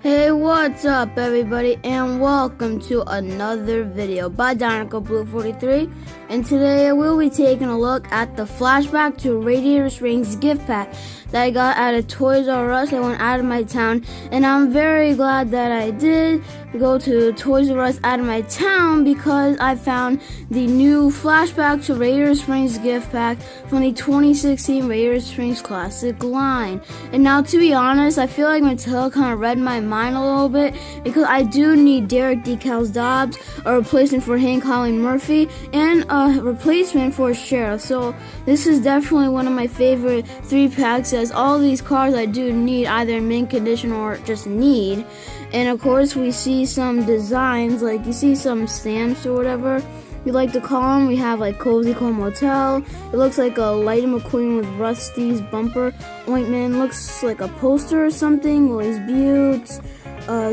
Hey, what's up everybody, and welcome to another video by Blue43, and today I will be taking a look at the Flashback to Radiator Springs gift pack that I got at a Toys R Us. I went out of my town, and I'm very glad that I did go to Toys R Us out of my town because I found the new Flashback to Radiator Springs gift pack from the 2016 Radiator Springs Classic line. And now, to be honest, I feel like Mattel kind of read my mind a little bit because I do need Decals Dobbs, a replacement for Hank Colleen Murphy, and a replacement for Sherrif. So this is definitely one of my favorite 3-packs, as all these cards I do need, either in mint condition or just need. And of course we see some designs, like you see some stamps or whatever you like to call them. We have like Cozy Cold Motel. It looks like a Lightning McQueen with Rusty's bumper ointment. Looks like a poster or something. Willie's Buttes,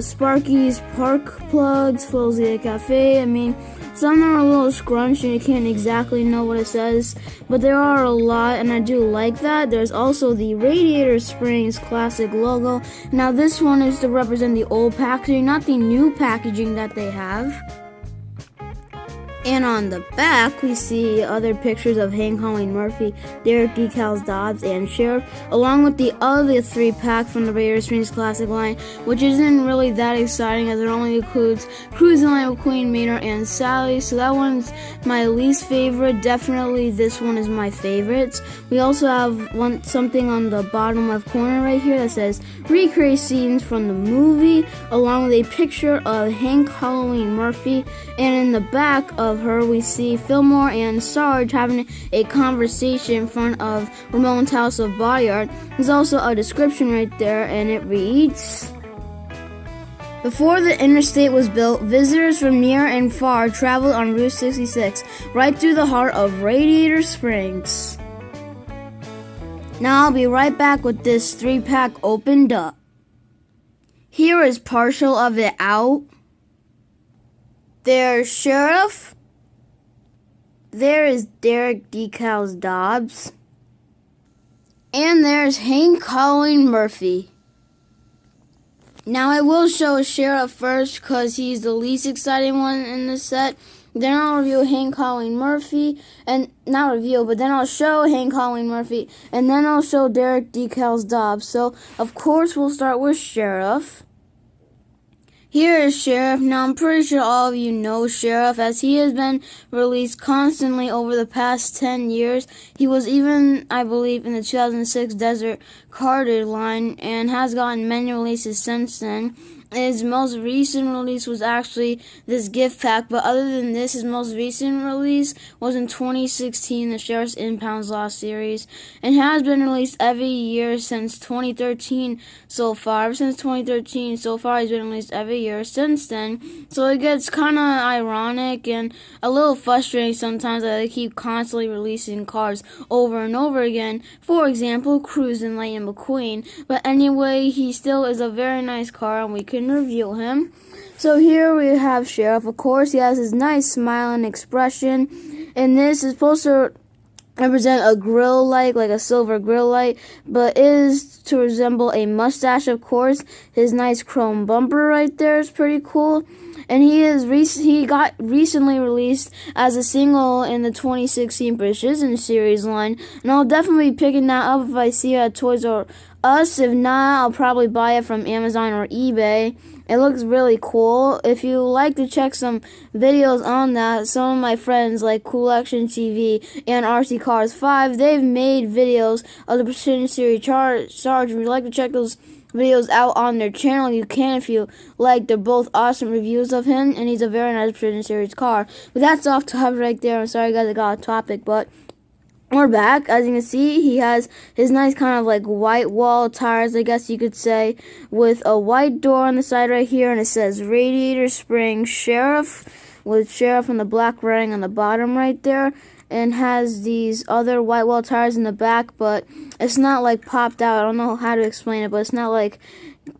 Sparky's Park Plugs, Fuzzy Cafe. I mean, some of them are a little scrunched and you can't exactly know what it says, but there are a lot, and I do like that. There's also the Radiator Springs Classic logo. Now this one is to represent the old packaging, not the new packaging that they have. And on the back, we see other pictures of Hank Colleen Murphy, Decals Dobbs, and Sherrif, along with the other 3-pack from the Radiator Springs Classic line, which isn't really that exciting as it only includes Cruise and Lightning McQueen, Maynard, and Sally. So that one's my least favorite. Definitely this one is my favorite. We also have something on the bottom left corner right here that says recreate scenes from the movie, along with a picture of Hank Colleen Murphy, and in the back of her we see Fillmore and Sarge having a conversation in front of Ramon's house of body art. There's also a description right there, and it reads: before the interstate was built, visitors from near and far traveled on Route 66 right through the heart of Radiator Springs. Now I'll be right back with this 3-pack opened up. Here is partial of it out. There's Sherrif. There is Decals Dobbs. And there's Hank Colleen Murphy. Now I will show Sherrif first because he's the least exciting one in this set. Then I'll review Hank Colleen Murphy, and not review, but then I'll show Hank Colleen Murphy, and then I'll show Decals Dobbs. So of course we'll start with Sherrif. Here is Sherrif. Now I'm pretty sure all of you know Sherrif, as he has been released constantly over the past 10 years. He was even, I believe, in the 2006 Desert Carded line and has gotten many releases since then. His most recent release was actually this gift pack, but other than this, his most recent release was in 2016, the Sherrif's Impounds Lost series, and has been released every year since 2013 so far. Ever since 2013 so far, he's been released every year since then. So it gets kind of ironic and a little frustrating sometimes that they keep constantly releasing cards over and over again. For example, Cruise and Lightning McQueen. But anyway, he still is a very nice card, and we can review him. So here we have Sherrif. Of course, he has his nice smiling expression, and this is supposed to represent a grill light, like a silver grill light, but is to resemble a mustache. Of course, his nice chrome bumper right there is pretty cool, and he got recently released as a single in the 2016 Precision series line, and I'll definitely be picking that up if I see it at Toys R Us. If not, I'll probably buy it from Amazon or eBay. It looks really cool. If you like to check some videos on that, some of my friends like Cool Action TV and RC Cars 5, they've made videos of the Precision Series Sarge. If you'd like to check those videos out on their channel, you can if you like. They're both awesome reviews of him, and he's a very nice Precision Series car. But that's off topic right there. I'm sorry guys, I got off topic, but we're back. As you can see, he has his nice kind of like white wall tires, I guess you could say, with a white door on the side right here, and it says Radiator Springs Sherrif, with Sherrif on the black writing on the bottom right there, and has these other white wall tires in the back, but it's not like popped out. I don't know how to explain it, but it's not like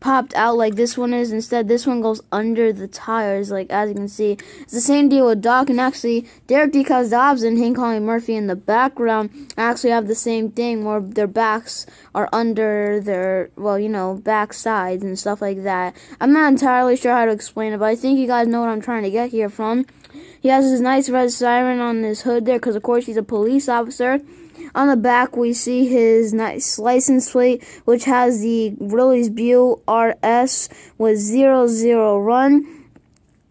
popped out like this one is. Instead, this one goes under the tires, like as you can see. It's the same deal with Doc, and actually Derek Decals Dobbs and Hank Colleen Murphy in the background actually have the same thing, where their backs are under their, well, you know, back sides and stuff like that. I'm not entirely sure how to explain it, but I think you guys know what I'm trying to get here from. He has his nice red siren on his hood there, because of course he's a police officer. On the back, we see his nice license plate, which has the Willys Buell RS with 00 run.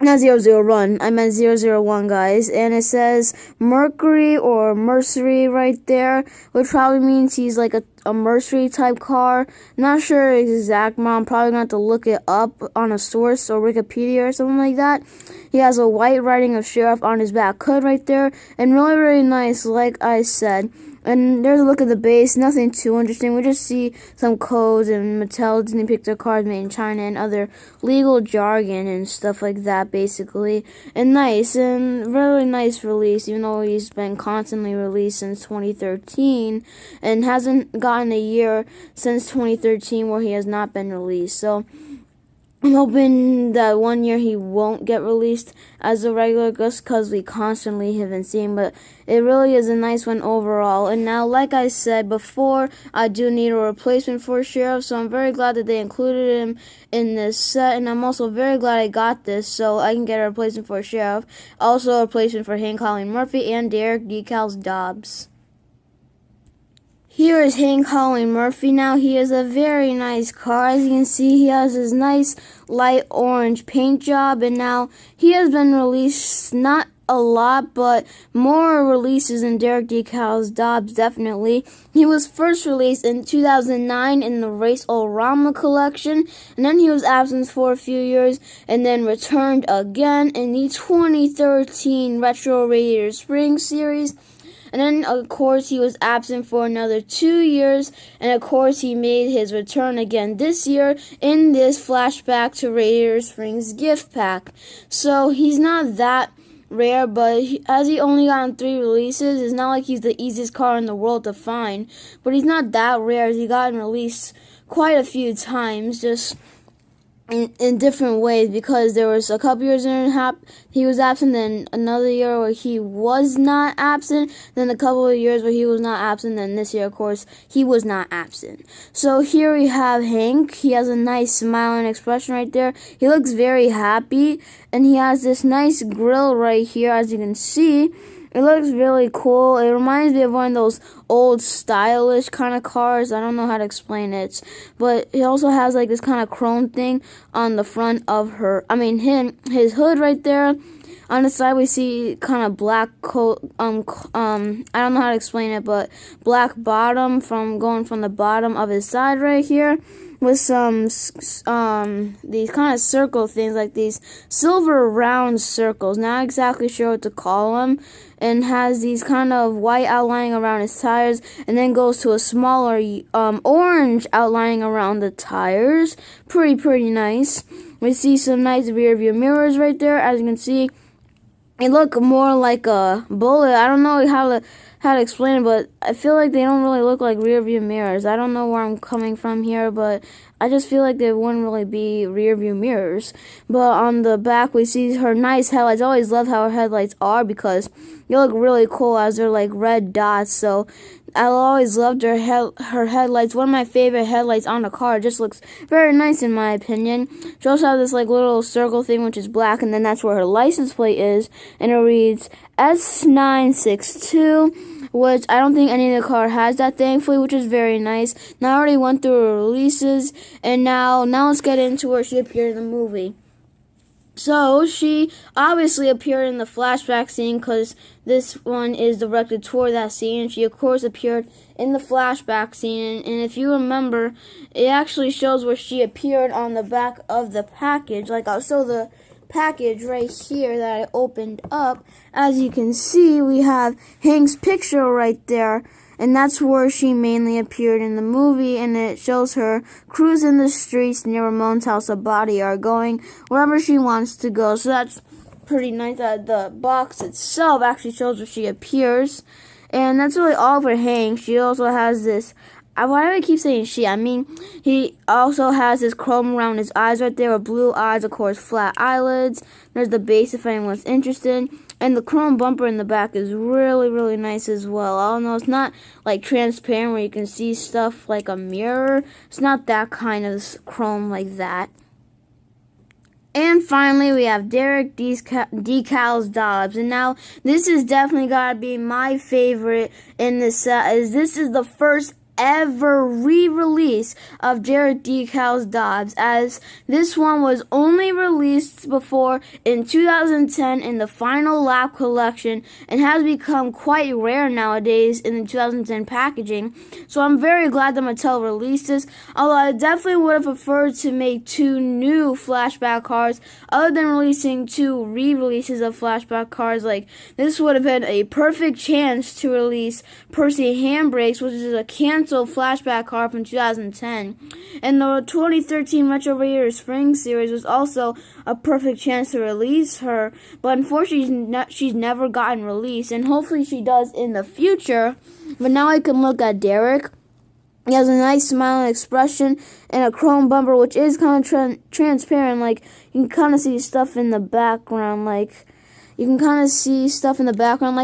Not 00 run, I meant 001, guys. And it says Mercury or Mercury right there, which probably means he's like a Mercury type car. Not sure exact, I'm probably going to have to look it up on a source or Wikipedia or something like that. He has a white writing of Sherrif on his back hood right there, and really, really nice, like I said. And there's a look at the base, nothing too interesting. We just see some codes and Mattel Disney Pixar cars made in China and other legal jargon and stuff like that, basically. And nice, and really nice release, even though he's been constantly released since 2013 and hasn't gotten a year since 2013 where he has not been released. So I'm hoping that one year he won't get released as a regular, just because we constantly have been seeing, but it really is a nice one overall. And now, like I said before, I do need a replacement for Sherrif, so I'm very glad that they included him in this set, and I'm also very glad I got this so I can get a replacement for Sherrif, also a replacement for Hank Colleen Murphy and Derek Decals Dobbs. Here is Hank Colleen Murphy now. He is a very nice car. As you can see, he has his nice light orange paint job, and now he has been released, not a lot, but more releases than Derek Decals Dobbs, definitely. He was first released in 2009 in the Race All-Rama collection, and then he was absent for a few years, and then returned again in the 2013 Retro Radiator Springs series. And then, of course, he was absent for another 2 years. And, of course, he made his return again this year in this Flashback to Radiator Springs gift pack. So, he's not that rare, but as he only gotten 3 releases, it's not like he's the easiest car in the world to find. But he's not that rare, as he gotten released quite a few times, just in different ways, because there was a couple years he was absent, then another year where he was not absent, then a couple of years where he was not absent, then this year, of course, he was not absent. So here we have Hank. He has a nice smiling expression right there. He looks very happy, and he has this nice grill right here, as you can see. It looks really cool. It reminds me of one of those old stylish kind of cars. I don't know how to explain it. But he also has like this kind of chrome thing on the front of his hood right there. On the side we see kind of black coat, I don't know how to explain it, but black bottom going from the bottom of his side right here, with some these kind of circle things, like these silver round circles. Not exactly sure what to call them. And has these kind of white outlining around his tires, and then goes to a smaller orange outlining around the tires. Pretty nice. We see some nice rear view mirrors right there. As you can see, they look more like a bullet. I don't know how to explain it, but I feel like they don't really look like rear view mirrors. I don't know where I'm coming from here, but I just feel like they wouldn't really be rear view mirrors. But on the back, we see her nice headlights. I always love how her headlights are, because they look really cool as they're like red dots. So I always loved her headlights. One of my favorite headlights on the car. It just looks very nice in my opinion. She also has this like little circle thing, which is black, and then that's where her license plate is, and it reads S962, which I don't think any of the car has that, thankfully, which is very nice. Now I already went through her releases, and now let's get into where she appeared in the movie. So, she obviously appeared in the flashback scene, because this one is directed toward that scene. She, of course, appeared in the flashback scene, and if you remember, it actually shows where she appeared on the back of the package. Like, I'll show the package right here that I opened up. As you can see, we have Hank's picture right there, and that's where she mainly appeared in the movie, and it shows her cruising the streets near Ramon's house of body, or going wherever she wants to go. So that's pretty nice that the box itself actually shows where she appears. And that's really all for Hank. She also has this why do I keep saying she? I mean, he also has this chrome around his eyes right there with blue eyes, of course, flat eyelids. There's the base if anyone's interested. And the chrome bumper in the back is really, really nice as well. I don't know, it's not like transparent where you can see stuff like a mirror. It's not that kind of chrome like that. And finally, we have Derek Decals Dobbs. And now, this is definitely gotta be my favorite in this set, as this is the first ever re-release of Derek Decals Dobbs, as this one was only released before in 2010 in the Final Lap collection and has become quite rare nowadays in the 2010 packaging. So I'm very glad that Mattel released this, although I definitely would have preferred to make 2 new Flashback cards other than releasing 2 re-releases of Flashback cards. Like, this would have been a perfect chance to release Percy Handbrakes, which is a canceled Flashback card from 2010, and the 2013 Retro Radiator Springs series was also a perfect chance to release her, but unfortunately she's never gotten released, and hopefully she does in the future. But now I can look at Derek. He has a nice smiling expression and a chrome bumper, which is kind of transparent. Like, you can kind of see stuff in the background, like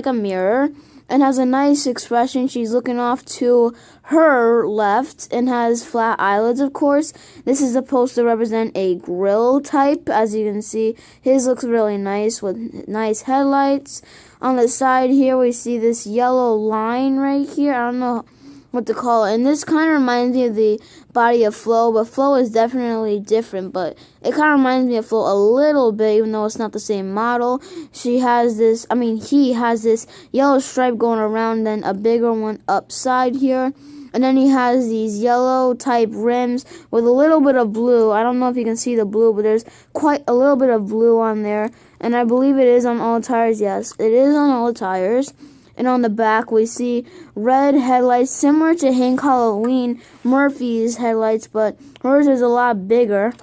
a mirror. And has a nice expression. She's looking off to her left and has flat eyelids, of course. This is supposed to represent a grill type. As you can see, his looks really nice with nice headlights. On the side here, we see this yellow line right here. I don't know what to call it, and this kind of reminds me of the body of Flo, but Flo is definitely different, but it kind of reminds me of Flo a little bit, even though it's not the same model. He has this yellow stripe going around, then a bigger one upside here, and then he has these yellow type rims with a little bit of blue. I don't know if you can see the blue, but there's quite a little bit of blue on there, and I believe it is on all tires. Yes, it is on all tires. And on the back, we see red headlights, similar to Hank Halloween Murphy's headlights, but hers is a lot bigger.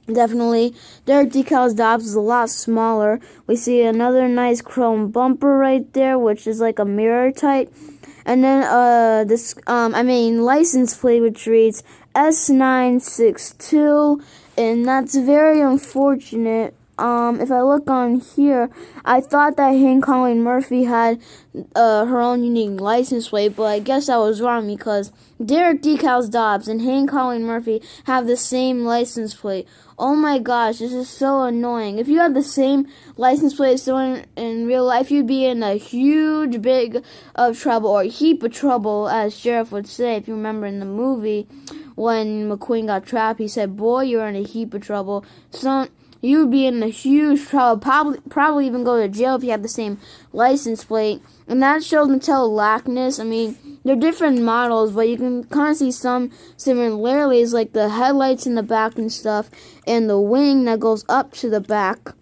Definitely, Derek Decals Dobbs is a lot smaller. We see another nice chrome bumper right there, which is like a mirror type. And then license plate, which reads S962, and that's very unfortunate. If I look on here, I thought that Hank Colleen Murphy had her own unique license plate, but I guess I was wrong, because Derek Decals Dobbs and Hank Colleen Murphy have the same license plate. Oh my gosh, this is so annoying. If you had the same license plate as someone in real life, you'd be in a huge big of trouble, or a heap of trouble, as Sherrif would say. If you remember in the movie, when McQueen got trapped, he said, "Boy, you're in a heap of trouble." So you would be in a huge trouble, probably even go to jail if you have the same license plate. And that shows Mattel lackness. I mean, they're different models, but you can kind of see some similarities, like the headlights in the back and stuff, and the wing that goes up to the back.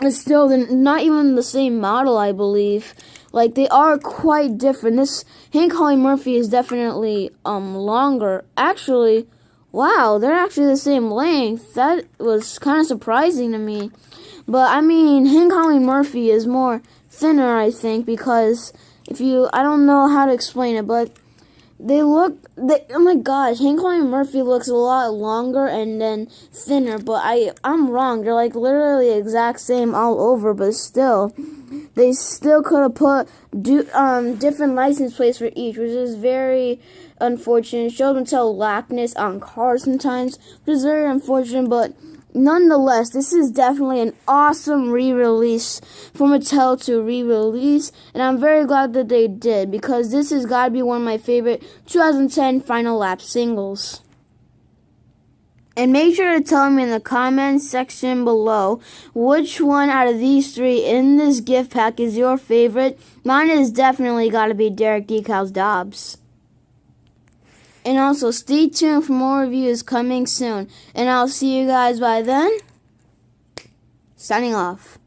It's still not even the same model, I believe. Like, they are quite different. This Hank Colleen Murphy is definitely longer. Actually, wow, they're actually the same length. That was kind of surprising to me. But, I mean, Hank Colleen Murphy is more thinner, I think, because I don't know how to explain it, but oh my gosh, Hank Colleen Murphy looks a lot longer and then thinner, but I'm wrong. They're like literally the exact same all over, but still, they still could have put different license plates for each, which is very unfortunate. It shows Mattel lackness on cars sometimes, which is very unfortunate, but nonetheless, this is definitely an awesome re-release for Mattel to re-release, and I'm very glad that they did, because this has got to be one of my favorite 2010 Final Lap singles. And make sure to tell me in the comments section below which one out of these 3 in this gift pack is your favorite. Mine is definitely got to be Derek Decals Dobbs. And also, stay tuned for more reviews coming soon. And I'll see you guys by then. Signing off.